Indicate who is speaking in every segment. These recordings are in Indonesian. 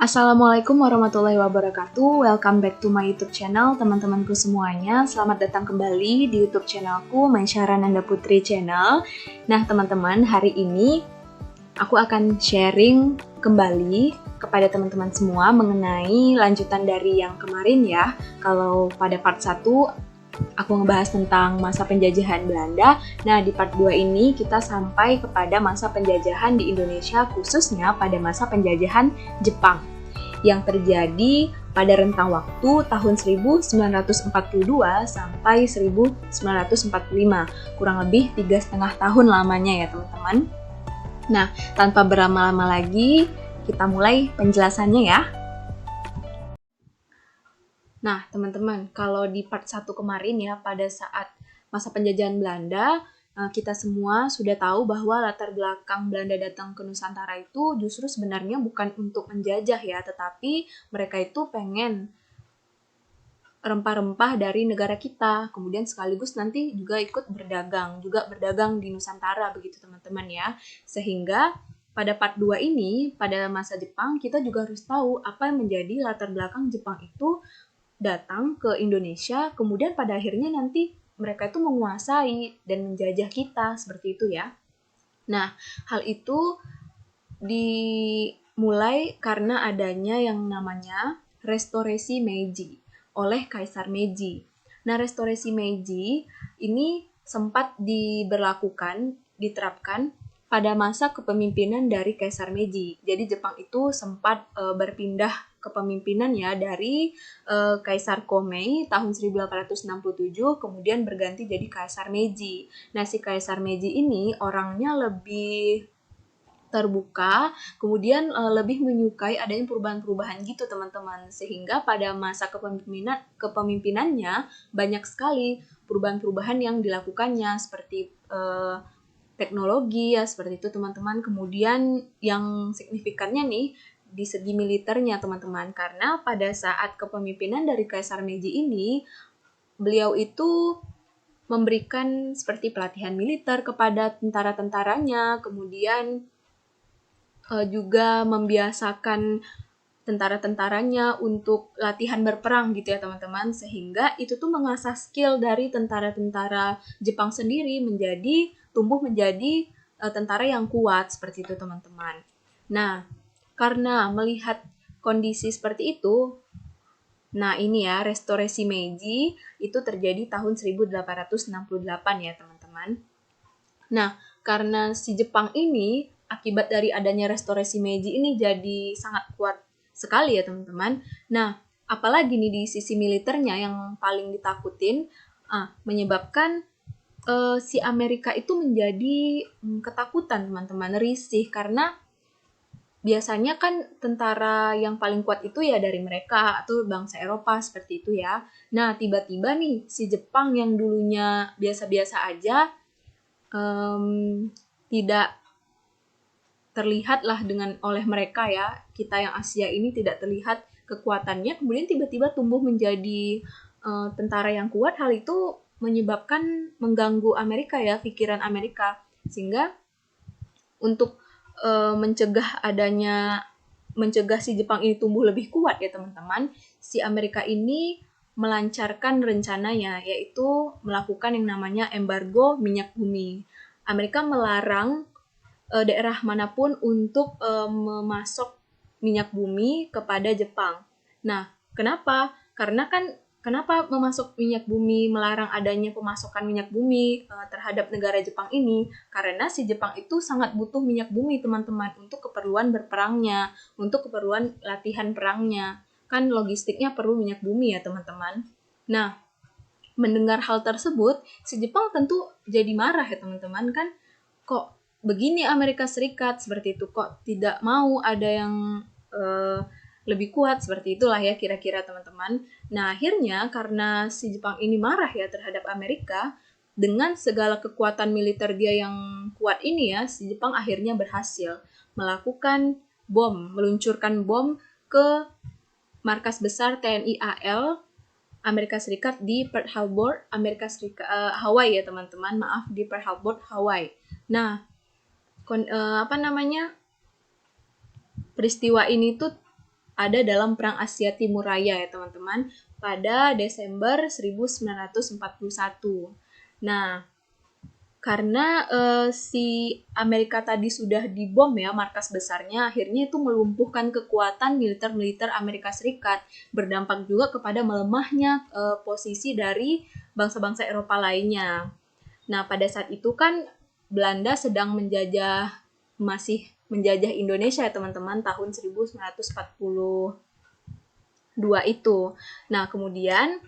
Speaker 1: Assalamualaikum warahmatullahi wabarakatuh. Welcome back to my YouTube channel, teman-temanku semuanya. Selamat datang kembali di YouTube channelku, Maisyara Nanda Putri Channel. Nah, teman-teman, hari ini aku akan sharing kembali kepada teman-teman semua mengenai lanjutan dari yang kemarin ya. Kalau pada part 1 aku ngebahas tentang masa penjajahan Belanda. Nah, di part 2 ini kita sampai kepada masa penjajahan di Indonesia, khususnya pada masa penjajahan Jepang yang terjadi pada rentang waktu tahun 1942 sampai 1945. Kurang lebih 3,5 tahun lamanya ya, teman-teman. Nah, tanpa berlama-lama lagi, kita mulai penjelasannya ya. Nah, teman-teman, kalau di part 1 kemarin ya, pada saat masa penjajahan Belanda, kita semua sudah tahu bahwa latar belakang Belanda datang ke Nusantara itu justru sebenarnya bukan untuk menjajah ya, tetapi mereka itu pengen rempah-rempah dari negara kita, kemudian sekaligus nanti juga ikut berdagang di Nusantara begitu teman-teman ya. Sehingga pada part 2 ini, pada masa Jepang, kita juga harus tahu apa yang menjadi latar belakang Jepang itu datang ke Indonesia, kemudian pada akhirnya nanti mereka itu menguasai dan menjajah kita, seperti itu ya. Nah, hal itu dimulai karena adanya yang namanya restorasi Meiji oleh Kaisar Meiji. Nah, restorasi Meiji ini sempat diterapkan pada masa kepemimpinan dari Kaisar Meiji. Jadi Jepang itu sempat berpindah kepemimpinan ya dari Kaisar Komei tahun 1867 kemudian berganti jadi Kaisar Meiji. Nah, si Kaisar Meiji ini orangnya lebih terbuka, kemudian lebih menyukai adanya perubahan-perubahan gitu teman-teman, sehingga pada masa kepemimpinannya banyak sekali perubahan-perubahan yang dilakukannya seperti teknologi ya, seperti itu teman-teman. Kemudian yang signifikannya nih di segi militernya teman-teman, karena pada saat kepemimpinan dari Kaisar Meiji ini beliau itu memberikan seperti pelatihan militer kepada tentara-tentaranya, kemudian juga membiasakan tentara-tentaranya untuk latihan berperang gitu ya teman-teman, sehingga itu tuh mengasah skill dari tentara-tentara Jepang sendiri tumbuh menjadi tentara yang kuat seperti itu teman-teman. Nah, karena melihat kondisi seperti itu, nah ini ya, restorasi Meiji itu terjadi tahun 1868 ya teman-teman. Nah, karena si Jepang ini akibat dari adanya restorasi Meiji ini jadi sangat kuat sekali ya teman-teman. Nah, apalagi nih di sisi militernya yang paling ditakutin, menyebabkan si Amerika itu menjadi ketakutan teman-teman, risih, karena biasanya kan tentara yang paling kuat itu ya dari mereka atau bangsa Eropa seperti itu ya. Nah, tiba-tiba nih si Jepang yang dulunya biasa-biasa aja, tidak terlihat lah oleh mereka ya, kita yang Asia ini tidak terlihat kekuatannya, kemudian tiba-tiba tumbuh menjadi tentara yang kuat. Hal itu menyebabkan mengganggu Amerika ya, pikiran Amerika, sehingga untuk mencegah si Jepang ini tumbuh lebih kuat ya teman-teman, si Amerika ini melancarkan rencananya, yaitu melakukan yang namanya embargo minyak bumi. Amerika melarang daerah manapun untuk memasok minyak bumi kepada Jepang. Nah, kenapa? Kenapa memasok minyak bumi, melarang adanya pemasokan minyak bumi terhadap negara Jepang ini? Karena si Jepang itu sangat butuh minyak bumi, teman-teman, untuk keperluan berperangnya, untuk keperluan latihan perangnya. Kan logistiknya perlu minyak bumi ya, teman-teman. Nah, mendengar hal tersebut, si Jepang tentu jadi marah ya, teman-teman. Kan kok begini Amerika Serikat, seperti itu, kok tidak mau ada yang lebih kuat, seperti itulah ya kira-kira teman-teman. Nah, akhirnya karena si Jepang ini marah ya terhadap Amerika, dengan segala kekuatan militer dia yang kuat ini ya, si Jepang akhirnya berhasil meluncurkan bom ke markas besar TNI AL Amerika Serikat di Pearl Harbor, Hawaii ya teman-teman, maaf, di Pearl Harbor, Hawaii. Nah, peristiwa ini tuh ada dalam Perang Asia Timur Raya ya teman-teman, pada Desember 1941. Nah, karena si Amerika tadi sudah dibom ya markas besarnya, akhirnya itu melumpuhkan kekuatan militer Amerika Serikat, berdampak juga kepada melemahnya posisi dari bangsa-bangsa Eropa lainnya. Nah, pada saat itu kan Belanda sedang masih menjajah Indonesia ya teman-teman, tahun 1942 itu. Nah, kemudian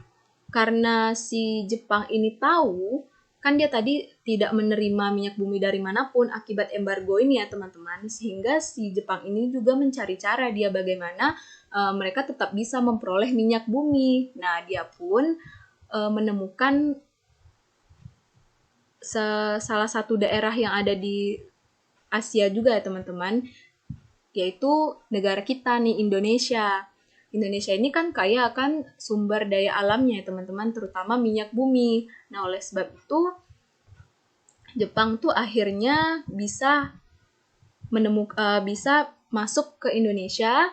Speaker 1: karena si Jepang ini tahu, kan dia tadi tidak menerima minyak bumi dari manapun akibat embargo ini ya teman-teman, sehingga si Jepang ini juga mencari cara dia bagaimana mereka tetap bisa memperoleh minyak bumi. Nah, dia pun menemukan salah satu daerah yang ada di Asia juga ya teman-teman, yaitu negara kita nih, Indonesia. Indonesia ini kan kaya akan sumber daya alamnya ya teman-teman, terutama minyak bumi. Nah, oleh sebab itu Jepang tuh akhirnya bisa bisa masuk ke Indonesia,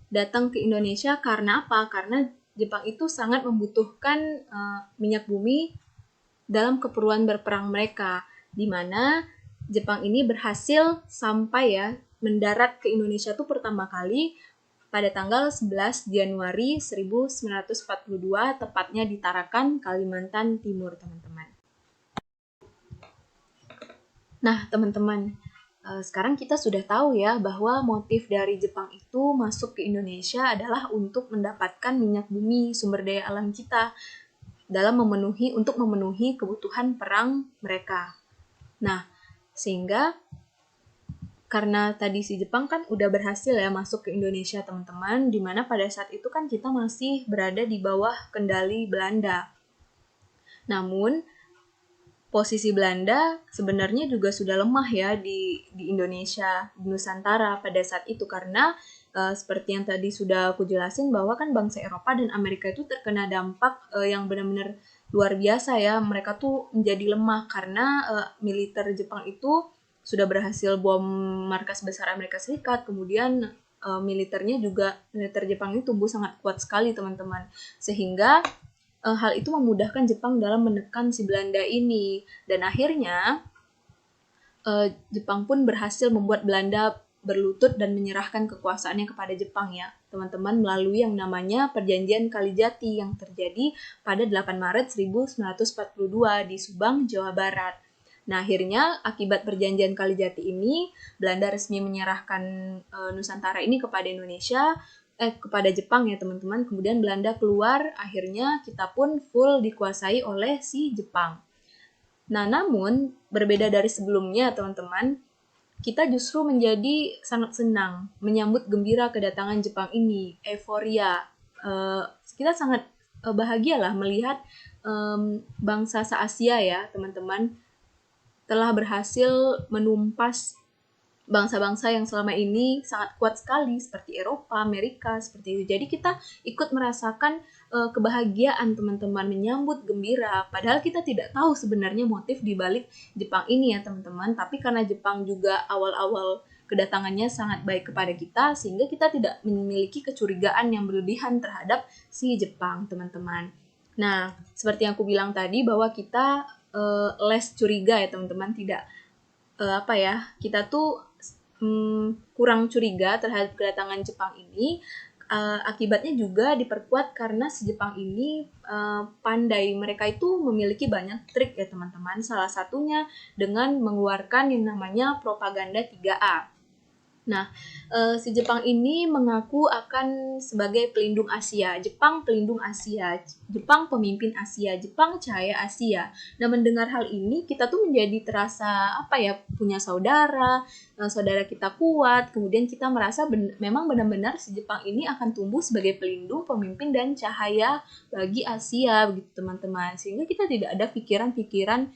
Speaker 1: datang ke Indonesia karena apa? Karena Jepang itu sangat membutuhkan minyak bumi dalam keperluan berperang mereka, di mana Jepang ini berhasil sampai ya mendarat ke Indonesia tuh pertama kali pada tanggal 11 Januari 1942, tepatnya di Tarakan, Kalimantan Timur, teman-teman. Nah, teman-teman, sekarang kita sudah tahu ya bahwa motif dari Jepang itu masuk ke Indonesia adalah untuk mendapatkan minyak bumi, sumber daya alam kita, untuk memenuhi kebutuhan perang mereka. Nah, sehingga karena tadi si Jepang kan udah berhasil ya masuk ke Indonesia teman-teman, dimana pada saat itu kan kita masih berada di bawah kendali Belanda. Namun posisi Belanda sebenarnya juga sudah lemah ya di Indonesia, di Nusantara pada saat itu, karena seperti yang tadi sudah aku jelasin bahwa kan bangsa Eropa dan Amerika itu terkena dampak yang benar-benar luar biasa ya. Mereka tuh menjadi lemah karena militer Jepang itu sudah berhasil bom markas besar Amerika Serikat, kemudian militer Jepang ini tumbuh sangat kuat sekali teman-teman, sehingga hal itu memudahkan Jepang dalam menekan si Belanda ini, dan akhirnya Jepang pun berhasil membuat Belanda berlutut dan menyerahkan kekuasaannya kepada Jepang ya teman-teman, melalui yang namanya Perjanjian Kalijati yang terjadi pada 8 Maret 1942 di Subang, Jawa Barat. Nah, akhirnya akibat Perjanjian Kalijati ini, Belanda resmi menyerahkan Nusantara ini kepada Jepang ya teman-teman. Kemudian Belanda keluar, akhirnya kita pun full dikuasai oleh si Jepang. Nah, namun berbeda dari sebelumnya teman-teman, kita justru menjadi sangat senang, menyambut gembira kedatangan Jepang ini, euforia. Kita sangat bahagia lah melihat bangsa se-Asia ya teman-teman telah berhasil menumpas bangsa-bangsa yang selama ini sangat kuat sekali seperti Eropa, Amerika, seperti itu. Jadi kita ikut merasakan kebahagiaan teman-teman, menyambut gembira. Padahal kita tidak tahu sebenarnya motif di balik Jepang ini ya teman-teman. Tapi karena Jepang juga awal-awal kedatangannya sangat baik kepada kita, sehingga kita tidak memiliki kecurigaan yang berlebihan terhadap si Jepang teman-teman. Nah, seperti yang aku bilang tadi bahwa kita less curiga ya teman-teman, kita tuh kurang curiga terhadap kedatangan Jepang ini. Akibatnya juga diperkuat karena si Jepang ini pandai, mereka itu memiliki banyak trik ya teman-teman, salah satunya dengan mengeluarkan yang namanya propaganda 3A. Nah, si Jepang ini mengaku akan sebagai pelindung Asia. Jepang pelindung Asia, Jepang pemimpin Asia, Jepang cahaya Asia. Nah, mendengar hal ini kita tuh menjadi terasa punya saudara kita kuat. Kemudian kita merasa memang benar-benar si Jepang ini akan tumbuh sebagai pelindung, pemimpin dan cahaya bagi Asia begitu teman-teman. Sehingga kita tidak ada pikiran-pikiran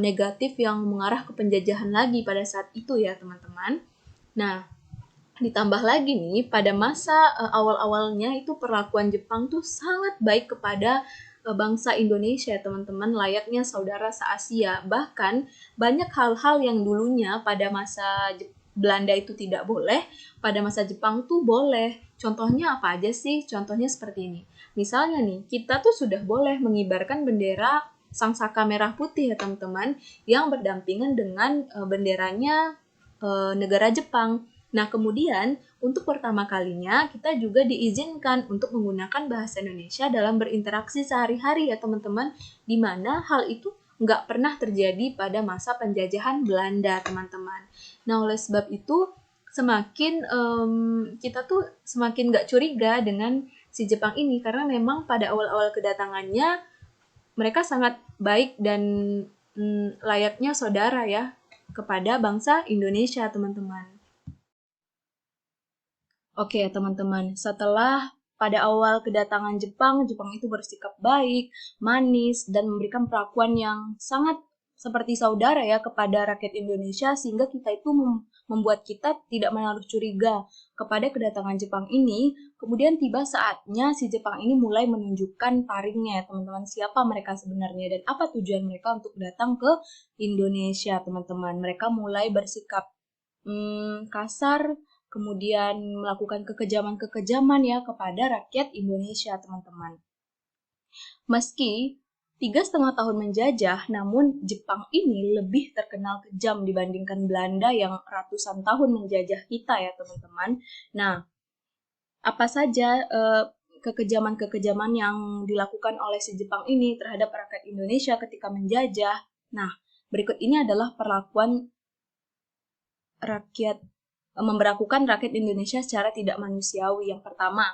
Speaker 1: negatif yang mengarah ke penjajahan lagi pada saat itu ya teman-teman. Nah, ditambah lagi nih, pada masa awal-awalnya itu perlakuan Jepang tuh sangat baik kepada bangsa Indonesia, teman-teman, layaknya saudara se-Asia. Bahkan banyak hal-hal yang dulunya pada masa Belanda itu tidak boleh, pada masa Jepang tuh boleh. Contohnya apa aja sih? Contohnya seperti ini. Misalnya nih, kita tuh sudah boleh mengibarkan bendera Sangsaka merah putih ya teman-teman, yang berdampingan dengan benderanya negara Jepang. Nah, kemudian untuk pertama kalinya kita juga diizinkan untuk menggunakan bahasa Indonesia dalam berinteraksi sehari-hari ya teman-teman, di mana hal itu nggak pernah terjadi pada masa penjajahan Belanda teman-teman. Nah, oleh sebab itu semakin kita tuh semakin nggak curiga dengan si Jepang ini, karena memang pada awal-awal kedatangannya mereka sangat baik dan layaknya saudara ya kepada bangsa Indonesia teman-teman. Oke, teman-teman, setelah pada awal kedatangan Jepang, Jepang itu bersikap baik, manis, dan memberikan perlakuan yang sangat seperti saudara ya kepada rakyat Indonesia, sehingga kita itu membuat kita tidak menaruh curiga kepada kedatangan Jepang ini. Kemudian tiba saatnya si Jepang ini mulai menunjukkan taringnya ya teman-teman, siapa mereka sebenarnya dan apa tujuan mereka untuk datang ke Indonesia teman-teman. Mereka mulai bersikap kasar, kemudian melakukan kekejaman-kekejaman ya kepada rakyat Indonesia, teman-teman. Meski 3,5 tahun menjajah, namun Jepang ini lebih terkenal kejam dibandingkan Belanda yang ratusan tahun menjajah kita ya, teman-teman. Nah, apa saja kekejaman-kekejaman yang dilakukan oleh si Jepang ini terhadap rakyat Indonesia ketika menjajah? Nah, berikut ini adalah perlakuan memberlakukan rakyat Indonesia secara tidak manusiawi. Yang pertama,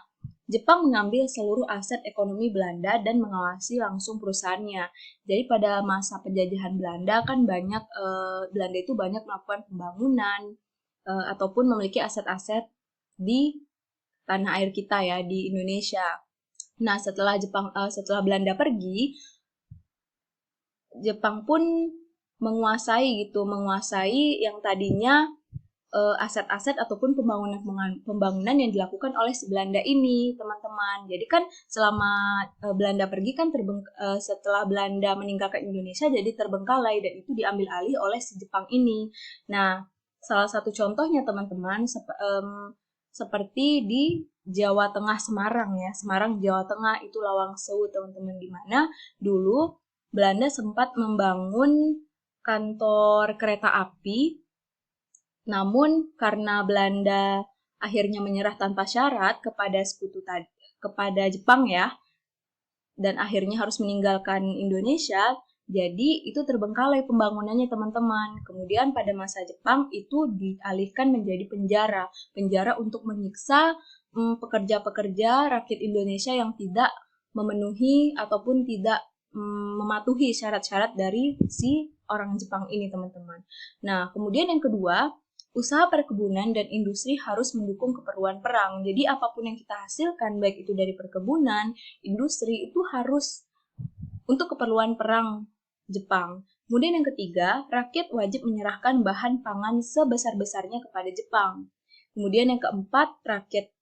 Speaker 1: Jepang mengambil seluruh aset ekonomi Belanda dan mengawasi langsung perusahaannya. Jadi pada masa penjajahan Belanda kan Belanda itu banyak melakukan pembangunan ataupun memiliki aset-aset di tanah air kita ya, di Indonesia. Nah, setelah Belanda pergi, Jepang pun menguasai yang tadinya aset-aset ataupun pembangunan yang dilakukan oleh si Belanda ini, teman-teman. Jadi kan selama Belanda pergi kan setelah Belanda meninggalkan Indonesia jadi terbengkalai dan itu diambil alih oleh si Jepang ini. Nah, salah satu contohnya teman-teman seperti di Jawa Tengah Semarang ya. Semarang Jawa Tengah itu Lawang Sewu teman-teman, di mana dulu Belanda sempat membangun kantor kereta api. Namun karena Belanda akhirnya menyerah tanpa syarat kepada Jepang ya, dan akhirnya harus meninggalkan Indonesia, jadi itu terbengkalai pembangunannya teman-teman. Kemudian pada masa Jepang itu dialihkan menjadi penjara untuk menyiksa pekerja-pekerja rakyat Indonesia yang tidak memenuhi ataupun tidak mematuhi syarat-syarat dari si orang Jepang ini teman-teman. Nah, kemudian yang kedua, usaha perkebunan dan industri harus mendukung keperluan perang. Jadi apapun yang kita hasilkan, baik itu dari perkebunan, industri, itu harus untuk keperluan perang Jepang. Kemudian yang ketiga, rakyat wajib menyerahkan bahan pangan sebesar-besarnya kepada Jepang. Kemudian yang keempat, rakyat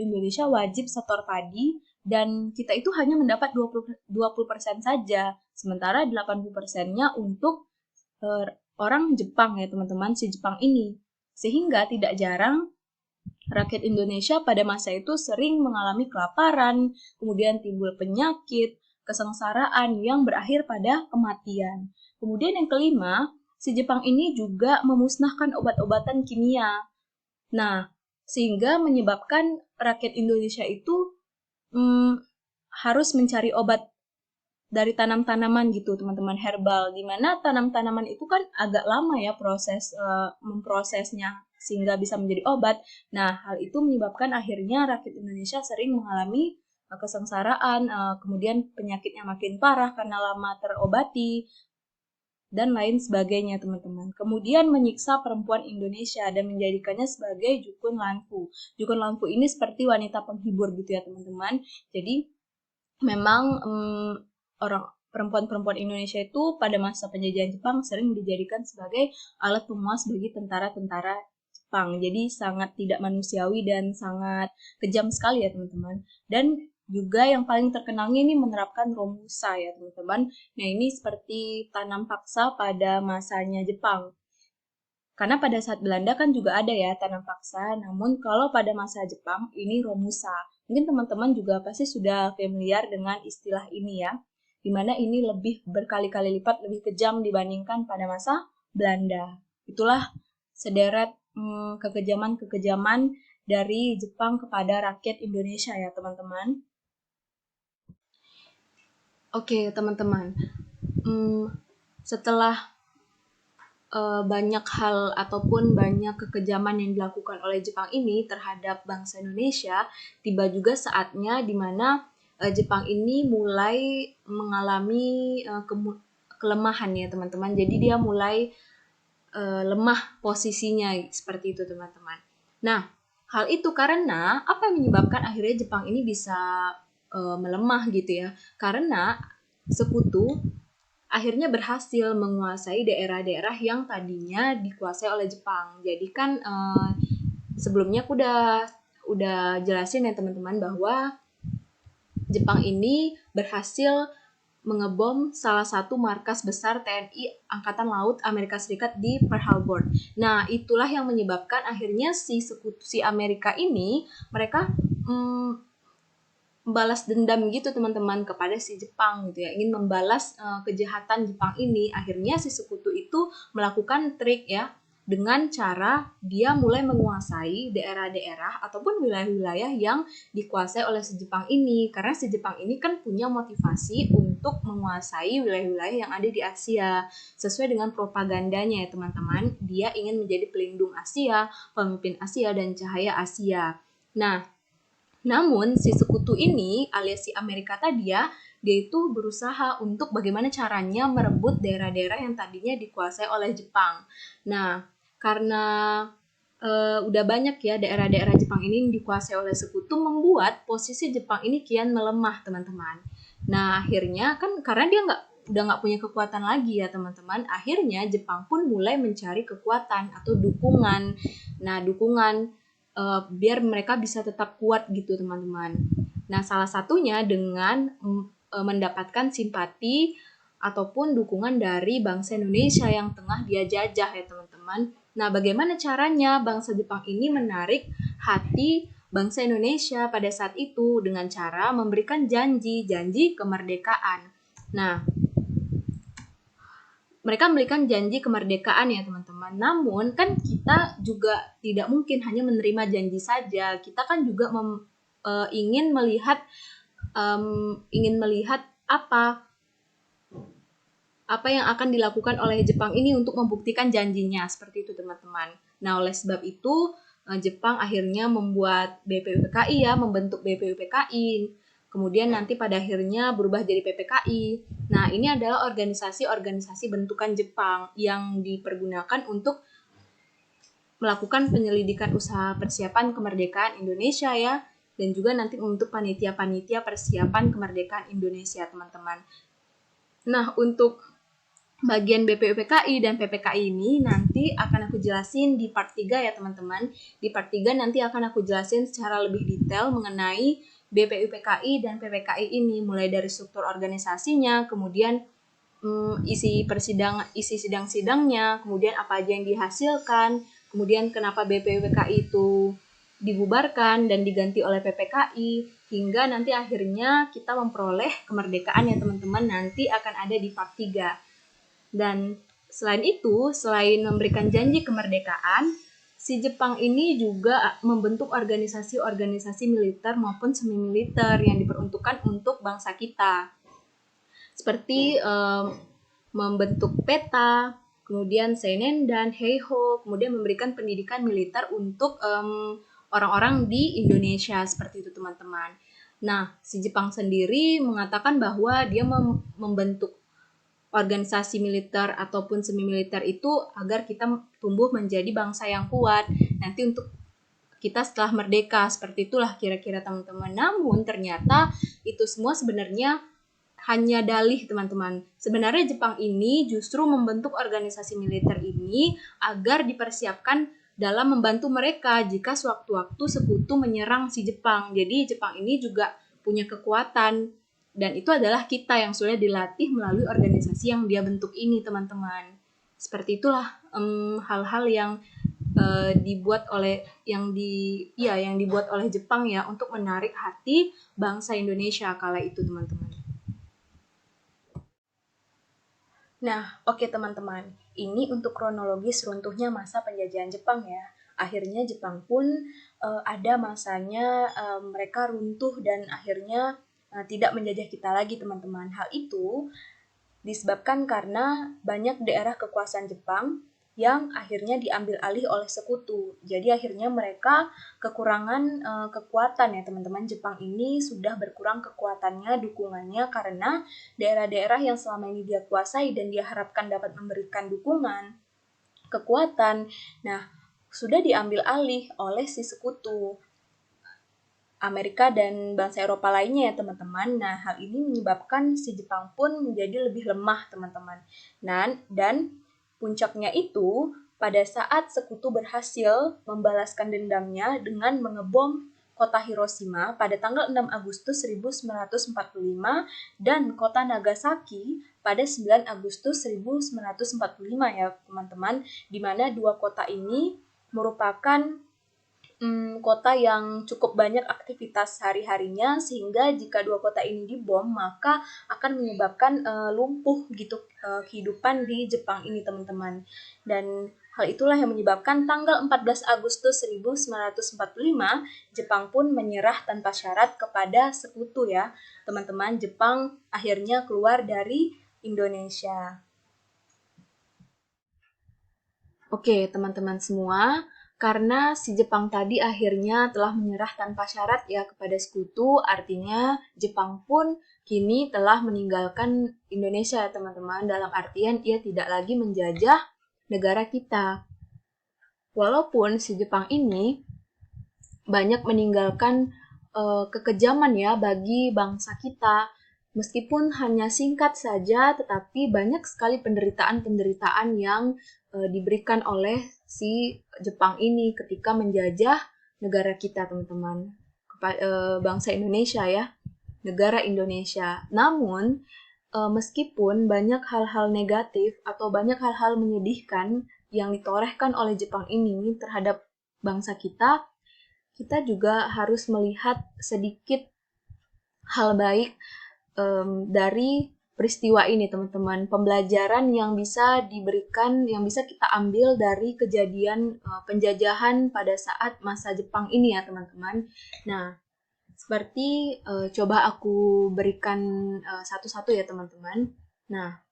Speaker 1: Indonesia wajib setor padi dan kita itu hanya mendapat 20% saja, sementara 80%-nya untuk orang Jepang ya teman-teman, si Jepang ini. Sehingga tidak jarang rakyat Indonesia pada masa itu sering mengalami kelaparan, kemudian timbul penyakit, kesengsaraan yang berakhir pada kematian. Kemudian yang kelima, si Jepang ini juga memusnahkan obat-obatan kimia. Nah, sehingga menyebabkan rakyat Indonesia itu harus mencari obat dari tanam-tanaman gitu teman-teman, herbal, dimana tanam-tanaman itu kan agak lama ya memprosesnya sehingga bisa menjadi obat. Nah, hal itu menyebabkan akhirnya rakyat Indonesia sering mengalami kesengsaraan, kemudian penyakitnya makin parah karena lama terobati dan lain sebagainya teman-teman. Kemudian menyiksa perempuan Indonesia dan menjadikannya sebagai jukun lampu. Jukun lampu ini seperti wanita penghibur gitu ya teman-teman. Jadi memang perempuan-perempuan Indonesia itu pada masa penjajahan Jepang sering dijadikan sebagai alat pemuas bagi tentara-tentara Jepang. Jadi sangat tidak manusiawi dan sangat kejam sekali ya teman-teman. Dan juga yang paling terkenalnya ini menerapkan Romusa ya teman-teman. Nah, ini seperti tanam paksa pada masanya Jepang. Karena pada saat Belanda kan juga ada ya tanam paksa, namun kalau pada masa Jepang ini Romusa. Mungkin teman-teman juga pasti sudah familiar dengan istilah ini ya, di mana ini lebih berkali-kali lipat lebih kejam dibandingkan pada masa Belanda. Itulah sederet kekejaman-kekejaman dari Jepang kepada rakyat Indonesia ya teman-teman. Oke teman-teman, setelah banyak hal ataupun banyak kekejaman yang dilakukan oleh Jepang ini terhadap bangsa Indonesia, tiba juga saatnya di mana Jepang ini mulai mengalami kelemahan ya teman-teman. Jadi dia mulai lemah posisinya seperti itu teman-teman. Nah, hal itu karena apa yang menyebabkan akhirnya Jepang ini bisa melemah gitu ya? Karena sekutu akhirnya berhasil menguasai daerah-daerah yang tadinya dikuasai oleh Jepang. Jadi kan sebelumnya aku udah jelasin ya teman-teman bahwa Jepang ini berhasil mengebom salah satu markas besar TNI Angkatan Laut Amerika Serikat di Pearl Harbor. Nah, itulah yang menyebabkan akhirnya si Amerika ini mereka membalas dendam gitu teman-teman kepada si Jepang gitu ya, ingin membalas kejahatan Jepang ini. Akhirnya si sekutu itu melakukan trik ya, dengan cara dia mulai menguasai daerah-daerah ataupun wilayah-wilayah yang dikuasai oleh si Jepang ini, karena si Jepang ini kan punya motivasi untuk menguasai wilayah-wilayah yang ada di Asia sesuai dengan propagandanya ya teman-teman. Dia ingin menjadi pelindung Asia, pemimpin Asia dan cahaya Asia. Nah, namun si sekutu ini alias si Amerika tadi ya, dia itu berusaha untuk bagaimana caranya merebut daerah-daerah yang tadinya dikuasai oleh Jepang. Nah, karena udah banyak ya daerah-daerah Jepang ini dikuasai oleh sekutu, membuat posisi Jepang ini kian melemah teman-teman. Nah, akhirnya kan karena dia udah nggak punya kekuatan lagi ya teman-teman, akhirnya Jepang pun mulai mencari kekuatan atau dukungan. Nah, dukungan biar mereka bisa tetap kuat gitu teman-teman. Nah, salah satunya dengan mendapatkan simpati ataupun dukungan dari bangsa Indonesia yang tengah dia jajah ya teman-teman. Nah, bagaimana caranya bangsa Jepang ini menarik hati bangsa Indonesia pada saat itu dengan cara memberikan janji kemerdekaan. Nah, mereka memberikan janji kemerdekaan ya teman-teman. Namun kan kita juga tidak mungkin hanya menerima janji saja. Kita kan juga ingin melihat apa yang akan dilakukan oleh Jepang ini untuk membuktikan janjinya seperti itu teman-teman. Nah, oleh sebab itu Jepang akhirnya membuat BPUPKI ya, membentuk BPUPKI. Kemudian nanti pada akhirnya berubah jadi PPKI. Nah, ini adalah organisasi-organisasi bentukan Jepang yang dipergunakan untuk melakukan penyelidikan usaha persiapan kemerdekaan Indonesia ya, dan juga nanti untuk panitia-panitia persiapan kemerdekaan Indonesia, teman-teman. Nah, untuk bagian BPUPKI dan PPKI ini nanti akan aku jelasin di part 3 ya teman-teman. Di part 3 nanti akan aku jelasin secara lebih detail mengenai BPUPKI dan PPKI ini, mulai dari struktur organisasinya, kemudian isi sidang-sidangnya, kemudian apa aja yang dihasilkan, kemudian kenapa BPUPKI itu dibubarkan dan diganti oleh PPKI, hingga nanti akhirnya kita memperoleh kemerdekaan ya teman-teman, nanti akan ada di part 3. Dan selain itu, selain memberikan janji kemerdekaan, si Jepang ini juga membentuk organisasi-organisasi militer maupun semi-militer yang diperuntukkan untuk bangsa kita. Seperti membentuk peta, kemudian Seinen dan Heiho, kemudian memberikan pendidikan militer untuk orang-orang di Indonesia, seperti itu teman-teman. Nah, si Jepang sendiri mengatakan bahwa dia membentuk organisasi militer ataupun semi-militer itu agar kita tumbuh menjadi bangsa yang kuat nanti untuk kita setelah merdeka, seperti itulah kira-kira teman-teman. Namun ternyata itu semua sebenarnya hanya dalih teman-teman. Sebenarnya Jepang ini justru membentuk organisasi militer ini agar dipersiapkan dalam membantu mereka jika sewaktu-waktu sekutu menyerang si Jepang. Jadi Jepang ini juga punya kekuatan. Dan itu adalah kita yang sudah dilatih melalui organisasi yang dia bentuk ini, teman-teman. Seperti itulah hal-hal yang dibuat oleh Jepang ya untuk menarik hati bangsa Indonesia kala itu, teman-teman. Nah, oke teman-teman, ini untuk kronologis runtuhnya masa penjajahan Jepang ya. Akhirnya Jepang pun ada masanya mereka runtuh dan akhirnya tidak menjajah kita lagi, teman-teman. Hal itu disebabkan karena banyak daerah kekuasaan Jepang yang akhirnya diambil alih oleh sekutu. Jadi akhirnya mereka kekurangan kekuatan ya teman-teman. Jepang ini sudah berkurang kekuatannya, dukungannya karena daerah-daerah yang selama ini dia kuasai dan dia harapkan dapat memberikan dukungan, kekuatan, nah sudah diambil alih oleh si sekutu. Amerika dan bangsa Eropa lainnya ya teman-teman. Nah, hal ini menyebabkan si Jepang pun menjadi lebih lemah teman-teman. Dan puncaknya itu pada saat sekutu berhasil membalaskan dendamnya dengan mengebom kota Hiroshima pada tanggal 6 Agustus 1945 dan kota Nagasaki pada 9 Agustus 1945 ya teman-teman, di mana dua kota ini merupakan kota yang cukup banyak aktivitas hari-harinya, sehingga jika dua kota ini dibom maka akan menyebabkan lumpuh gitu kehidupan di Jepang ini teman-teman. Dan hal itulah yang menyebabkan tanggal 14 Agustus 1945 Jepang pun menyerah tanpa syarat kepada sekutu ya teman-teman. Jepang akhirnya keluar dari Indonesia. Oke teman-teman semua, karena si Jepang tadi akhirnya telah menyerah tanpa syarat ya kepada sekutu, artinya Jepang pun kini telah meninggalkan Indonesia teman-teman, dalam artian ia tidak lagi menjajah negara kita. Walaupun si Jepang ini banyak meninggalkan kekejaman ya bagi bangsa kita, meskipun hanya singkat saja, tetapi banyak sekali penderitaan-penderitaan yang diberikan oleh si Jepang ini ketika menjajah negara kita, teman-teman. Bangsa Indonesia ya, negara Indonesia. Namun, meskipun banyak hal-hal negatif atau banyak hal-hal menyedihkan yang ditorehkan oleh Jepang ini terhadap bangsa kita, kita juga harus melihat sedikit hal baik dari peristiwa ini, teman-teman. Pembelajaran yang bisa diberikan, yang bisa kita ambil dari kejadian penjajahan pada saat masa Jepang ini ya, teman-teman. Nah, seperti coba aku berikan satu-satu ya, teman-teman. Nah,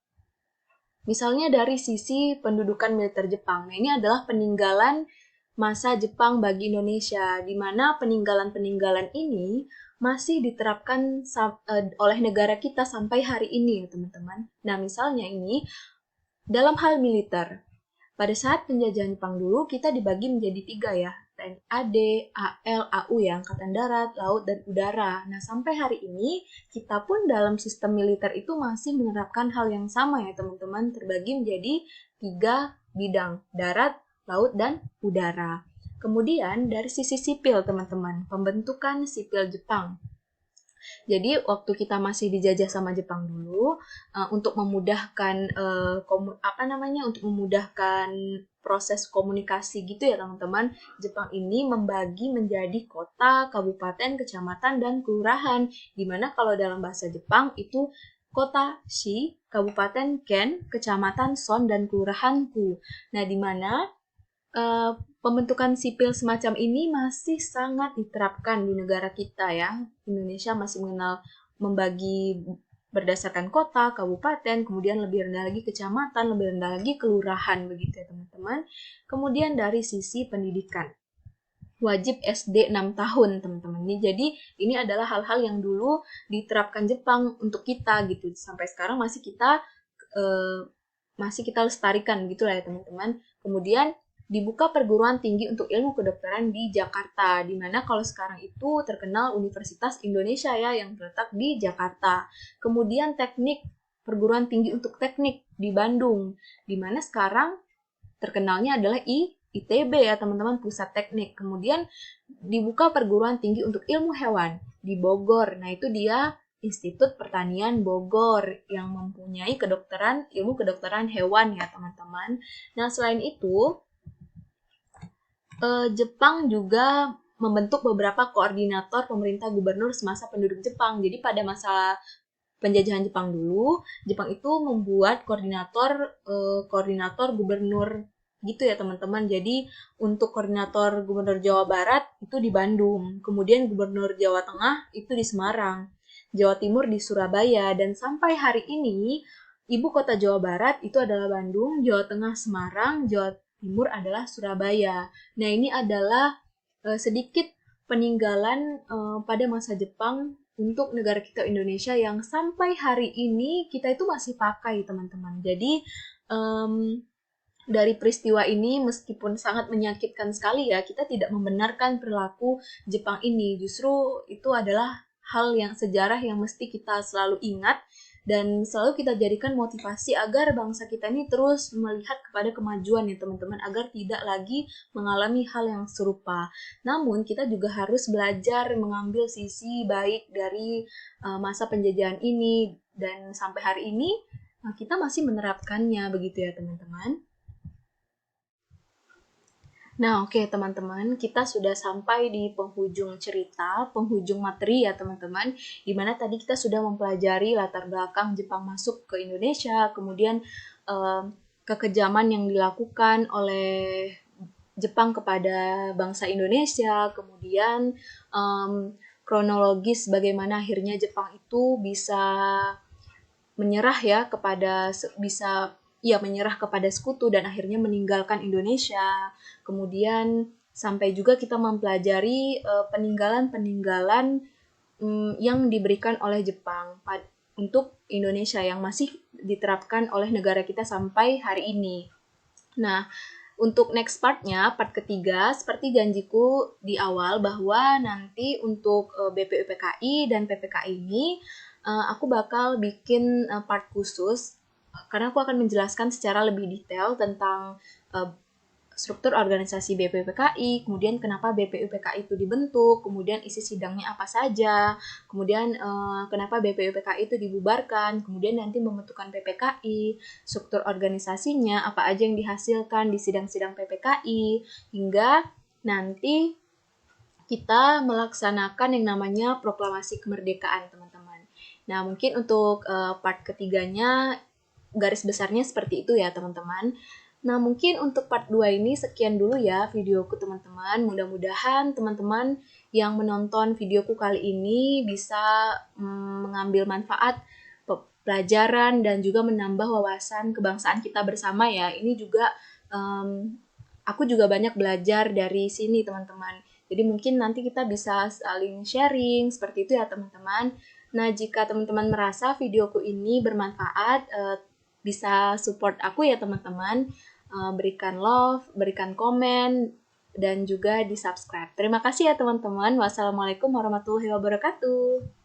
Speaker 1: misalnya dari sisi pendudukan militer Jepang. Nah, ini adalah peninggalan masa Jepang bagi Indonesia, di mana peninggalan-peninggalan ini masih diterapkan oleh negara kita sampai hari ini ya teman-teman. Nah misalnya ini dalam hal militer, pada saat penjajahan Jepang dulu kita dibagi menjadi 3 ya, TNI AD, AL, AU ya, Angkatan Darat, Laut, dan Udara. Nah sampai hari ini kita pun dalam sistem militer itu masih menerapkan hal yang sama ya teman-teman, terbagi menjadi 3 bidang, darat, laut, dan udara. Kemudian dari sisi sipil teman-teman, pembentukan sipil Jepang. Jadi waktu kita masih dijajah sama Jepang dulu, untuk memudahkan untuk memudahkan proses komunikasi gitu ya teman-teman, Jepang ini membagi menjadi kota, kabupaten, kecamatan, dan kelurahan. Dimana kalau dalam bahasa Jepang itu kota shi, kabupaten ken, kecamatan son, dan kelurahan ku. Nah, dimana pembentukan sipil semacam ini masih sangat diterapkan di negara kita ya. Indonesia masih mengenal membagi berdasarkan kota, kabupaten, kemudian lebih rendah lagi kecamatan, lebih rendah lagi kelurahan begitu ya teman-teman. Kemudian dari sisi pendidikan, wajib SD 6 tahun teman-teman. Jadi ini adalah hal-hal yang dulu diterapkan Jepang untuk kita gitu. Sampai sekarang masih kita lestarikan gitulah ya teman-teman. Kemudian dibuka perguruan tinggi untuk ilmu kedokteran di Jakarta, di mana kalau sekarang itu terkenal Universitas Indonesia ya yang terletak di Jakarta. Kemudian perguruan tinggi untuk teknik di Bandung, di mana sekarang terkenalnya adalah ITB ya teman-teman, pusat teknik. Kemudian dibuka perguruan tinggi untuk ilmu hewan di Bogor. Nah itu dia Institut Pertanian Bogor yang mempunyai ilmu kedokteran hewan ya teman-teman. Nah selain itu, Jepang juga membentuk beberapa koordinator pemerintah gubernur semasa penduduk Jepang. Jadi pada masa penjajahan Jepang dulu, Jepang itu membuat koordinator gubernur gitu ya teman-teman. Jadi untuk koordinator gubernur Jawa Barat itu di Bandung, kemudian gubernur Jawa Tengah itu di Semarang, Jawa Timur di Surabaya, dan sampai hari ini ibu kota Jawa Barat itu adalah Bandung, Jawa Tengah Semarang, Jawa Timur adalah Surabaya. Nah ini adalah sedikit peninggalan pada masa Jepang untuk negara kita Indonesia yang sampai hari ini kita itu masih pakai teman-teman. Jadi dari peristiwa ini meskipun sangat menyakitkan sekali ya, kita tidak membenarkan perilaku Jepang ini. Justru itu adalah hal yang sejarah yang mesti kita selalu ingat dan selalu kita jadikan motivasi agar bangsa kita ini terus melihat kepada kemajuan ya teman-teman, agar tidak lagi mengalami hal yang serupa. Namun kita juga harus belajar mengambil sisi baik dari masa penjajahan ini dan sampai hari ini kita masih menerapkannya begitu ya teman-teman. Nah, oke teman-teman, kita sudah sampai di penghujung cerita, penghujung materi ya teman-teman, dimana tadi kita sudah mempelajari latar belakang Jepang masuk ke Indonesia, kemudian kekejaman yang dilakukan oleh Jepang kepada bangsa Indonesia, kemudian kronologis bagaimana akhirnya Jepang itu bisa menyerah ya menyerah kepada sekutu dan akhirnya meninggalkan Indonesia. Kemudian sampai juga kita mempelajari peninggalan-peninggalan yang diberikan oleh Jepang untuk Indonesia yang masih diterapkan oleh negara kita sampai hari ini. Nah, untuk next part-nya, part ketiga, seperti janjiku di awal bahwa nanti untuk BPUPKI dan PPKI ini aku bakal bikin part khusus karena aku akan menjelaskan secara lebih detail tentang struktur organisasi BPUPKI, kemudian kenapa BPUPKI itu dibentuk, kemudian isi sidangnya apa saja, kemudian kenapa BPUPKI itu dibubarkan, kemudian nanti membentukkan PPKI, struktur organisasinya, apa aja yang dihasilkan di sidang-sidang PPKI, hingga nanti kita melaksanakan yang namanya proklamasi kemerdekaan, teman-teman. Nah, mungkin untuk part ketiganya, garis besarnya seperti itu ya, teman-teman. Nah, mungkin untuk part 2 ini sekian dulu ya videoku teman-teman. Mudah-mudahan teman-teman yang menonton videoku kali ini bisa mengambil manfaat pelajaran dan juga menambah wawasan kebangsaan kita bersama ya. Ini juga aku juga banyak belajar dari sini teman-teman. Jadi mungkin nanti kita bisa saling sharing seperti itu ya teman-teman. Nah, jika teman-teman merasa videoku ini bermanfaat, bisa support aku ya teman-teman. Berikan love, berikan komen, dan juga di subscribe. Terima kasih ya teman-teman. Wassalamualaikum warahmatullahi wabarakatuh.